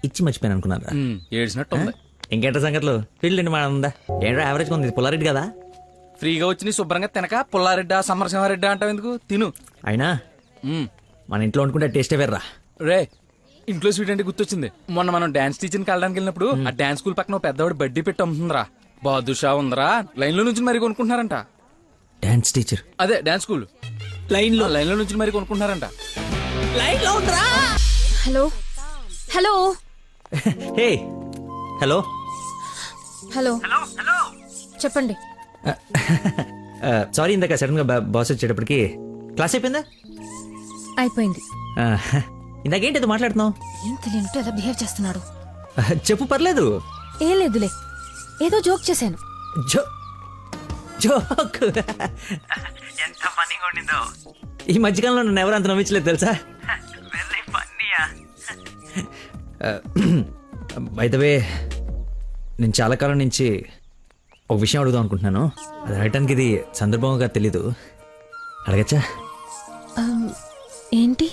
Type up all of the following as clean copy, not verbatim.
ఇచ్చి మర్చిపోయాను అనుకున్నారా? ఏడ్చినట్టు ఉంది. ఇంకేంట సంగతులు? ఫీల్డ్ అండి మన ఉందా? ఏంటో యావరేజ్ ఉంది. పుల్లారెడ్డి కదా? ఫ్రీగా వచ్చి శుభ్రంగా తినక పుల్లారెడ్డా సమరసింహారెడ్డా అంటావు ఎందుకు? తిను. అయినా మన ఇంట్లో వండుకుంటే టేస్టే వేర్రా. రే, ఇంట్లో స్వీట్ అంటే గుర్తొచ్చింది. మొన్న మనం డాన్స్ టీచర్కి వెళ్ళడానికి వెళ్ళినప్పుడు ఆ డాన్స్ స్కూల్ పక్కన పెద్దవాడు బడ్డీ పెట్టి అమ్ముతుందిరా. బాదుషా ఉందరా, లైన్ లో నుంచి మరి కొనుక్కుంటున్నారంట. Dance teacher? అదే డాన్స్ స్కూల్ లైన్ లో నుంచి మరి కొనుక్కుంటున్నారంట. లైన్ లో ఉందిరా. Hello hello hey hello hello చెప్పండి. సారీ, ఇందాక సడన్ గా బాస్ వచ్చేటప్పటికి క్లాస్ అయిపోయిందా? అయిపోయింది. ఇందాకేంటి అది మాట్లాడుతున్నావు? ఏం తెలియనట్టు ఎలా బిహేవ్ చేస్తున్నాడు. చెప్పు, పర్లేదు. ఏం లేదులే, ఏదో జోక్ చేశాను. జోక్ ఎంత ఫన్నీగా ఉండిందో. ఈ మధ్యకాలంలో నన్ను ఎవరు అంత నమ్మించలేదు తెలుసా? బై ద వే, నేను చాలా కాలం నుంచి ఒక విషయం అడుగుదాం అనుకుంటున్నాను. అది అడగటానికి ఇది సందర్భంగా తెలీదు. అడగచ్చా? ఏంటి?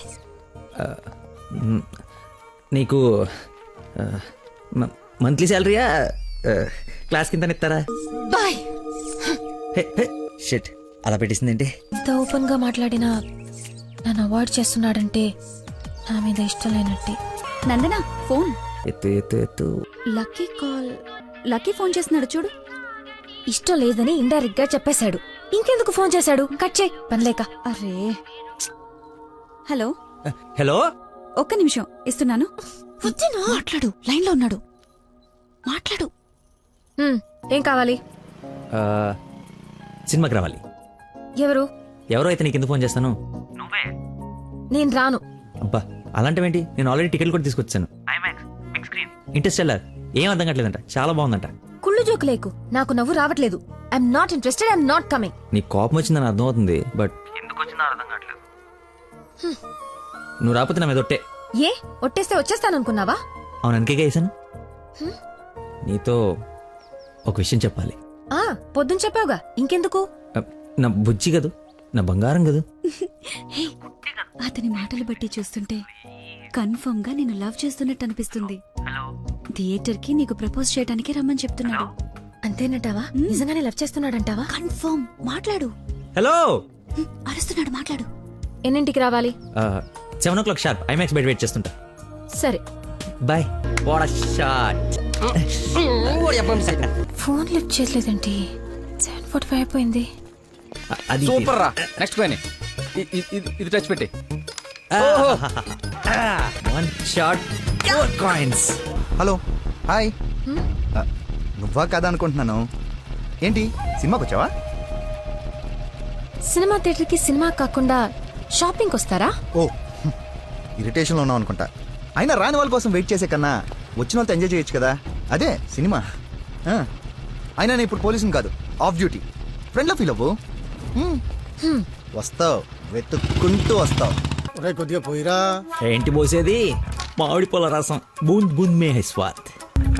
నీకు మంత్లీ శాలరీయా, క్లాస్ కింద ఇస్తారా? బాయ్. షిట్, అలా పెట్టేసిందేంటి? ఇంత ఓపెన్ గా మాట్లాడినా నన్ను అవాయిడ్ చేస్తున్నాడంటే నా మీద ఇష్టం లేనట్టే. నందనా ఫోన్. ఎత్తు ఎత్తు ఎత్తు. Lucky call. లక్కీ ఫోన్ చేస్తున్నాడు చూడు. ఇష్టం లేదని ఇండైరెక్ట్ గా చెప్పేశాడు. ఇంకెందుకు ఫోన్ చేశాడు? కట్ చేయి, పనిలేక. అరే, హలో హలో, ఒక్క నిమిషం ఇస్తున్నాను. మాట్లాడు, లైన్ లో ఉన్నాడు, మాట్లాడు. ఏం కావాలి? సినిమాకి రావాలి. ఎవరు అయితే నీకు ఎందుకు ఫోన్ చేస్తాను? నేను రాను. అబ్బా, అలాంటివేంటి? నేను ఆల్రెడీ టికెట్ కూడా తీసుకొచ్చాను. ఇంటర్స్టెల్లార్ ఏం అర్థం కావట్లేదంట, చాలా బాగుందంట. కుళ్ళు జోకు లేకు, నాకు నవ్వు రావట్లేదు. I'm not interested, I'm not coming. నీ కోపం వచ్చిందని అర్థం అవుతుంది, బట్ ఎందుకు వచ్చిందో అర్థం కావట్లేదు. నువ్వు రాకపోతే నా మీద ఒట్టే. ఏ ఒట్టేస్తే వచ్చేస్తాననుకున్నావా? అవును, అందుకే వేసాను. నీతో ఒక విషయం చెప్పాలి. పొద్దున చెప్పావుగా, ఇంకెందుకు? నా బుజ్జి కదూ, నా బంగారం కదూ. అతని మాటలు బట్టి చూస్తుంటే కన్ఫర్మ్ గా నేను లవ్ చేస్తున్నట్టు అనిపిస్తుంది. థియేటర్ కి నీకు ప్రపోజ్ చేయడానికి రమ్మని చెప్తున్నాడు. అంతేనటావా? నిజంగానే లవ్ చేస్తున్నాడంటావా? కన్ఫర్మ్. మాట్లాడు. హలో. అరుస్తున్నాడు, మాట్లాడు. ఎన్నింటికి రావాలి? 7 o'clock షార్ప్ ఐమాక్స్ బయట వెయిట్ చేస్తుంటా. సరే bye. What a shot. Phone lift చేయలేదండి. 7:45 అయిపోయింది. అది సూపర్ రా. నెక్స్ట్ పైన ఇది టచ్ పెట్టి. One shot 4 coins. Hello, hi. నువ్వా కదా అనుకుంటున్నాను. ఏంటి సినిమాకి వచ్చావా? సినిమా థియేటర్ కి సినిమా కాకుండా షాపింగ్ వస్తారా? ఓ, ఇరిటేషన్లో ఉన్నావు అనుకుంటా. అయినా రాని వాళ్ళ కోసం వెయిట్ చేసే కన్నా వచ్చిన వాళ్ళతో ఎంజాయ్ చేయొచ్చు కదా, అదే సినిమా. అయినా నేను ఇప్పుడు పోలీసుని కాదు, ఆఫ్ డ్యూటీ. ఫ్రెండ్లో ఫీల్ అవ్వు. వస్తావు, వెతుక్కుంటూ వస్తావు. కొద్దిగా పోయిరా. ఏంటి పోసేది? మామిడి పొల రసం, బూంద్ బూంద్ మే హై స్వాద్.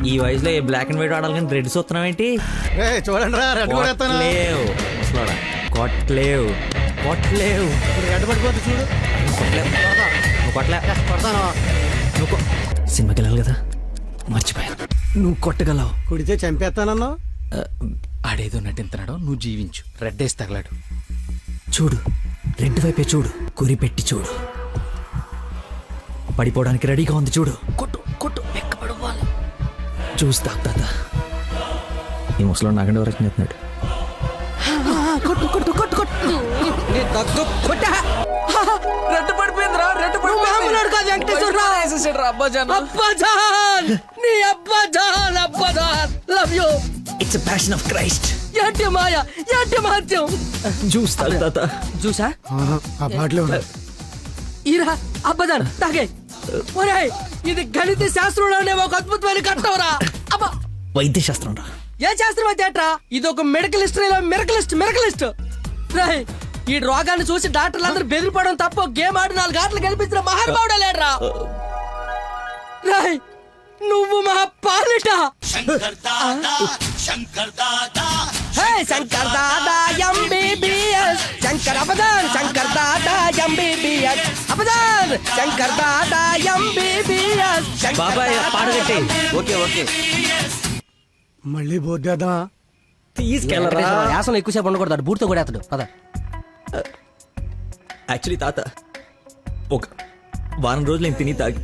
ఈ వయసులో ఏ బ్లాక్ అండ్ వైట్ ఆడాలి కానీ రెడ్ చూస్తున్నావు ఏంటి? చూడండి రా, రెడ్ కొట్టలేవు, కొట్టలేవు, కొట్టలేవు. రెడ్ పడిపోతే చూడు. నువ్వు కొట్టలే. నువ్వు సినిమాకి వెళ్ళాలి కదా, మర్చిపోయాను. నువ్వు కొట్టగలవు. కుడితే చంపేస్తానన్నా. ఆడేదో నటింతున్నాడో, నువ్వు జీవించు. రెడ్ వేసి తగలాడు. చూడు, రెడ్ వైపే చూడు, గురి పెట్టి చూడు. పడిపోవడానికి రెడీగా ఉంది చూడు. కొట్టు కొట్టు, ఎక్కబడవాలి. చూస్తా తాత. ఈ ముసలో నాగండి వరకు చెప్తున్నాడు. కొట్టు కొట్టు కొట్టు కొట్టు. రెడ్ పడిపోయిందిరా, రెడ్ పడిపోయింది. It's a passion of Christ. ఏంటి మాయ, ఏంటి మహత్యం. జ్యూస్ తాగు తాత. జ్యూసా? ఆ బాటిలో ఈరా అబ్బదాన్ తాగే. ఒరేయ్, ఇది గణిత శాస్త్రంలోనే ఒక అద్భుతమైన కట్టవరా. అబ్బా, వైద్య శాస్త్రం రా. ఏ శాస్త్రం అయితే ఏట్రా? ఇది ఒక మెడికల్ హిస్టరీలో మెరకలిస్ట్. రేయ్, ఈ రోగాన్ని చూసి డాక్టర్లు అందరూ బెదిరిపోవడం తప్ప గేమ్ ఆడి 4 గంటలు కనిపించిన మహానుభావుడా లేడ్రా. రేయ్, నువ్వు మా పాలిట. హే, Shankar Dada MBBS Shankar అబదాన్ Shankar Dada MBBS అబదాన్ Shankar Dada MBBS బాబాయ్ పాడగట్టి ఓకే ఓకే మళ్ళీ బోద్దేద్దాం. తీసుకెళ్ళరా. యాసన ఎక్కువసేపు ఉండకూడదు బూట్తో కూడా అతడు పద. యాక్చువల్లీ తాత ఒక వారం రోజులు నేను తిని తాగి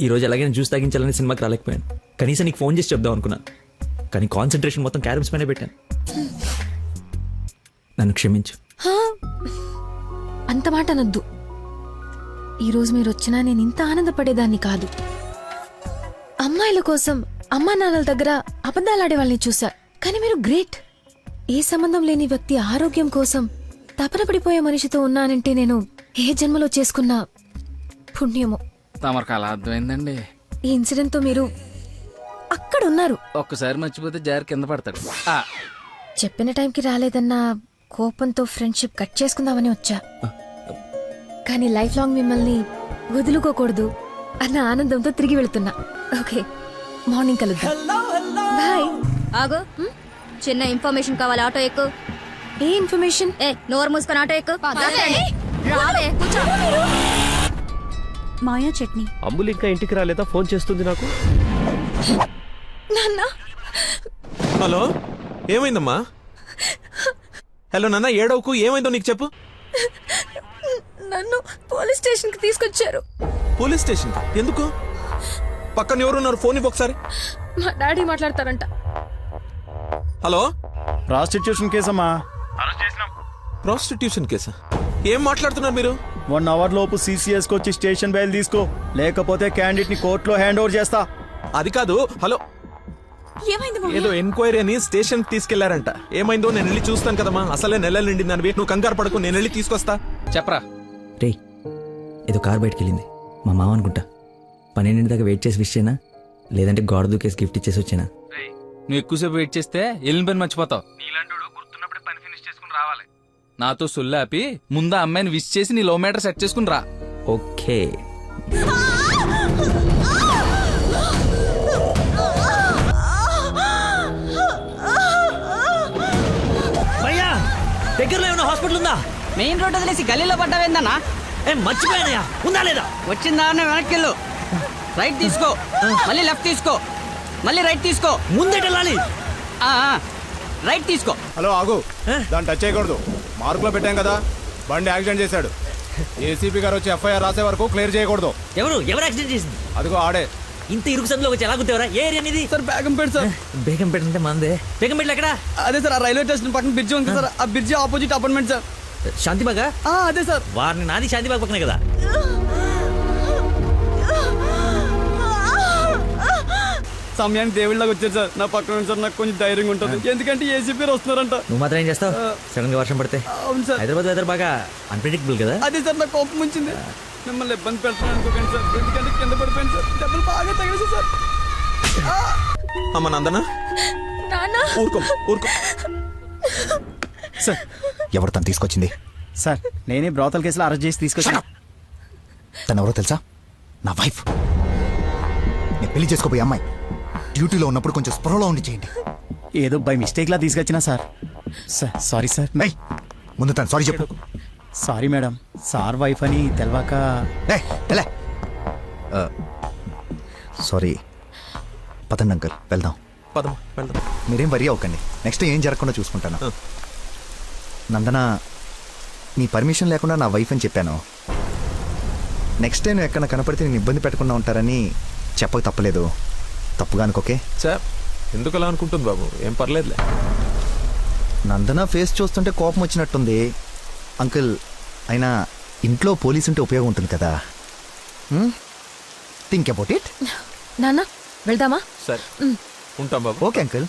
ఈరోజు ఎలాగైనా జ్యూస్ తాగించాలని సినిమాకి రాలేకపోయాను. కనీసం నీకు ఫోన్ చేసి చెప్దాం అనుకున్నాను, కానీ కాన్సన్ట్రేషన్ మొత్తం క్యారమ్స్ పైన పెట్టాను. నన్ను క్షమించు. హా, అంత మాట అనొద్దు. ఈరోజు మీరు వచ్చినా నేను ఇంత ఆనందపడేదాన్ని కాదు. అమ్మాయిల కోసం అమ్మా నాన్నల దగ్గర అబద్ధాలాడే వాళ్ళని చూసా, కానీ మీరు గ్రేట్. ఏ సంబంధం లేని వ్యక్తి ఆరోగ్యం కోసం తపన పడిపోయే మనిషితో ఉన్నానంటే నేను ఏ జన్మలో చేసుకున్న పుణ్యమో. తమరికి అలా అర్థమైందండి. ఈ ఇన్సిడెంట్ తో మీరు అక్కడ ఉన్నారు. ఒక్కసారి మర్చిపోతే జారి కింద పడతాడు. చెప్పిన టైంకి రాలేదన్న కోపంతో ఫ్రెండ్షిప్ కట్ చేసుకుందామని వచ్చా, కానీ లైఫ్ లాంగ్ మిమ్మల్ని వదులుకోకూడదు అన్న ఆనందంతో తిరిగి వెళ్తున్నా. ఓకే, మార్నింగ్ కలుద్దాం. బాయ్. ఆగు, చిన్న ఇన్ఫర్మేషన్ కావాలి. ఆటో ఎక్కు. ఏ ఇన్ఫర్మేషన్? ఏ నోరు మూసుకొని ఆటో ఎక్కు. రావే, కూర్చో. మాయా చట్నీ. అంబులు ఇంకా ఇంటికి రాలేదా? ఫోన్ చేస్తుంది నాకు. నాన్న, హలో, ఏమైందమ్మా? హలో నాన్న, ఏడవకు. ఏమైందో నీకు చెప్పు. నన్ను పోలీస్ స్టేషన్ కి తీసుకొచ్చారు. పోలీస్ స్టేషన్ ఎందుకు? పక్కన ఎవరున్నారు? ఫోన్ ఇవ్వు ఒకసారి. మా డాడీ మాట్లాడతారంట. హలో, ప్రాస్టిట్యూషన్ కేసమ్మా. ప్రాస్టిట్యూషన్ కేసా? ఏం మాట్లాడుతున్నారు మీరు? 1 అవర్ లోపు CCS కి వచ్చి స్టేషన్ బయలు తీసుకో, లేకపోతే క్యాండిడేట్ ని కోర్టులో హ్యాండ్ ఓవర్ చేస్తా. అది కాదు. హలో, ఏదో ఎంక్వైరీ అని స్టేషన్ తీసుకెళ్లారంట. ఏమైందో నేను వెళ్ళి చూస్తాను కదమ్మా. అసలే నెలలు నిండింది. నువ్వు కంగారు పడకు, నేను వెళ్ళి తీసుకొస్తా. చెప్పరా. రే, ఏదో కార్ బయటకు వెళ్ళింది. మా మామ అనుకుంటా. 12 దాకా వెయిట్ చేసి విష్ చేయనా, లేదంటే గోడ దూకేసి గిఫ్ట్ ఇచ్చేసి వచ్చేనా? నువ్వు ఎక్కువసేపు వెయిట్ చేస్తే వెళ్ళిన పని మర్చిపోతావు. నీలాంటి గుర్తున్నప్పుడే పని ఫినిష్ చేసుకుని రావాలి. నాతో సొల్లాపి ముందు అమ్మాయిని విష్ చేసి నీ లో మీటర్ సెట్ చేసుకుని రా. ఓకే. భయ్యా, దగ్గరలో ఏమైనా హాస్పిటల్ ఉందా? మెయిన్ రోడ్ వదిలేసి గల్లీలో పడ్డావేందన్నా? ఏం మర్చిపోయానయా? ఉందా లేదా? వచ్చిందా వెనక్కి వెళ్ళు. రైట్ తీసుకో, మళ్ళీ లెఫ్ట్ తీసుకో, మళ్ళీ రైట్ తీసుకో. ముందేటెళ్ళాలి. రైట్ తీసుకో. హలో, ఆగు. దాన్ని టచ్ చేయకూడదు. మార్కులో పెట్టాం కదా. బండి యాక్సిడెంట్ చేశాడు. ఏసీపీ గారు వచ్చి FIR రాసే వరకు క్లియర్ చేయకూడదు. ఎవరు యాక్సిడెంట్ చేసింది? అదిగో ఆడే. ఇంత ఇరుకు సందులో వచ్చి ఎలా గుర్తేవరా? ఏ ఏరియా అనేది? Sir Begumpet sir. బేగంపేట అంటే మందే. బేగంపేటలో ఎక్కడ? అదే సార్, ఆ రైల్వే స్టేషన్ పక్కన బ్రిడ్జి ఉంది సార్. ఆ బ్రిడ్జి ఆపోజిట్ అపార్ట్మెంట్ సార్. శాంతిబాగా? అదే సార్. వారిని నాది శాంతిబాగ్ పక్కనే కదా. సమయానికి దేవుళ్ళగా వచ్చారు సార్. నా పక్కన సార్ నాకు కొంచెం ధైర్యంగా ఉంటుంది, ఎందుకంటే ఏసీపీ వస్తున్నారంట. నువ్వు మాత్రం ఏం చేస్తావు? సడన్ గా వర్షం పడితే? అవును సార్. హైదరాబాద్ వెదర్ బాగా అన్ప్రెడిక్టబుల్ కదా. అదే సార్, నాకు కోపం వచ్చింది. మిమ్మల్ని ఇబ్బంది పెడుతున్నాను అనుకోకండి సార్, ఎందుకంటే కింద పడిపోయింది సార్. డబ్బులు బాగా తగిలేసి సార్. అమ్మ నందన, ఊరుకో ఊరుకో. సార్, ఎవరు తను తీసుకొచ్చింది? సార్, నేనే బ్రోతల్ కేసులో అరెస్ట్ చేసి తీసుకొచ్చాను. తను ఎవరో తెలుసా? నా వైఫ్. నేను పెళ్లి చేసుకోబోయే అమ్మాయి. డ్యూటీలో ఉన్నప్పుడు కొంచెం స్పృహలో ఉండి చేయండి. ఏదో బై మిస్టేక్ లా తీసుకొచ్చినా సార్. Sorry sir. ఏయ్, ముందు తను సారీ చెప్పు. సారీ మేడం, సార్ వైఫ్ అని తెలవాక. సారీ. పదండి అంకల్, వెళ్దాం. పదమ్మా, వెళ్దాం. మీరేం వరీ అవ్వకండి, నెక్స్ట్ ఏం జరగకుండా చూసుకుంటాను. నందన, నీ పర్మిషన్ లేకుండా నా వైఫ్ అని చెప్పాను. నెక్స్ట్ టైం ఎక్కడ కనపడితే నేను ఇబ్బంది పెట్టకుండా ఉంటారని చెప్పక తప్పలేదు. తప్పుగా అనుకోకే. సార్, ఎందుకు అలా అనుకుంటుంది బాబు? ఏం పర్లేదులే. నందన ఫేస్ చూస్తుంటే కోపం వచ్చినట్టుంది. అంకుల్, అయినా ఇంట్లో పోలీస్ ఉంటే ఉపయోగం ఉంటుంది కదా. Think about it. నాన్న, వెళ్దామా? సరే, ఉంటాం బాబు. Okay uncle.